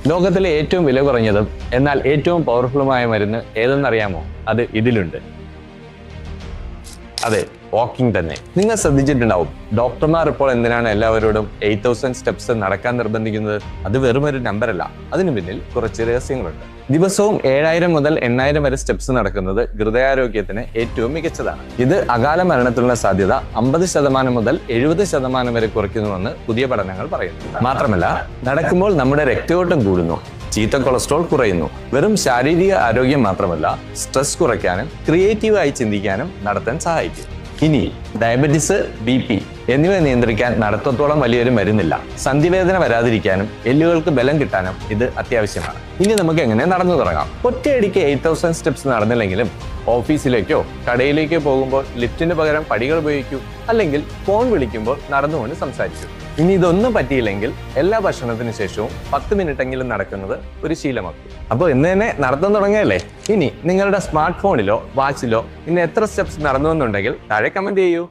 ലോകത്തിലെ ഏറ്റവും വില കുറഞ്ഞതും എന്നാൽ ഏറ്റവും പവർഫുള്ളുമായ മരുന്ന് ഏതെന്നറിയാമോ? അത് ഇതിലുണ്ട്. അതെ, വാക്കിംഗ് തന്നെ. നിങ്ങൾ ശ്രദ്ധിച്ചിട്ടുണ്ടാവും, ഡോക്ടർമാർ ഇപ്പോൾ എന്തിനാണ് എല്ലാവരോടും 8000 സ്റ്റെപ്സ് നടക്കാൻ നിർബന്ധിക്കുന്നത്? അത് വെറുമൊരു നമ്പറല്ല, അതിനു പിന്നിൽ കുറച്ച് രഹസ്യങ്ങളുണ്ട്. ദിവസവും 7000 മുതൽ 8000 വരെ സ്റ്റെപ്സ് നടക്കുന്നത് ഹൃദയാരോഗ്യത്തിന് ഏറ്റവും മികച്ചതാണ്. ഇത് അകാല മരണത്തിലുള്ള സാധ്യത 50% മുതൽ 70% വരെ കുറയ്ക്കുന്നുവെന്ന് പുതിയ പഠനങ്ങൾ പറയുന്നു. മാത്രമല്ല, നടക്കുമ്പോൾ നമ്മുടെ രക്തയോട്ടം കൂടുന്നു, ചീത്ത കൊളസ്ട്രോൾ കുറയുന്നു. വെറും ശാരീരിക ആരോഗ്യം മാത്രമല്ല, സ്ട്രെസ് കുറയ്ക്കാനും ക്രിയേറ്റീവായി ചിന്തിക്കാനും നടത്താൻ സഹായിക്കും. ഇനി ഡയബറ്റിസ്, BP എന്നിവ നിയന്ത്രിക്കാൻ നടത്തത്തോളം വലിയൊരു മരുന്നില്ല. സന്ധിവേദന വരാതിരിക്കാനും എല്ലുകൾക്ക് ബലം കിട്ടാനും ഇത് അത്യാവശ്യമാണ്. ഇനി നമുക്ക് എങ്ങനെ നടന്നു തുടങ്ങാം. ഒറ്റയടിക്ക് 8000 സ്റ്റെപ്സ് നടന്നില്ലെങ്കിലും ഓഫീസിലേക്കോ കടയിലേക്കോ പോകുമ്പോൾ ലിഫ്റ്റിന് പകരം പടികൾ ഉപയോഗിക്കൂ, അല്ലെങ്കിൽ ഫോൺ വിളിക്കുമ്പോൾ നടന്നുകൊണ്ട് സംസാരിക്കൂ. ഇനി ഇതൊന്നും പറ്റിയില്ലെങ്കിൽ എല്ലാ ഭക്ഷണത്തിന് ശേഷവും 10 മിനിറ്റെങ്കിലും നടക്കുന്നത് ഒരു ശീലമാക്കും. അപ്പോൾ ഇന്ന് തന്നെ നടത്താൻ തുടങ്ങിയല്ലേ? ഇനി നിങ്ങളുടെ സ്മാർട്ട് ഫോണിലോ വാച്ചിലോ ഇന്ന് എത്ര സ്റ്റെപ്സ് നടന്നു എന്നുണ്ടെങ്കിൽ താഴെ കമന്റ് ചെയ്യൂ.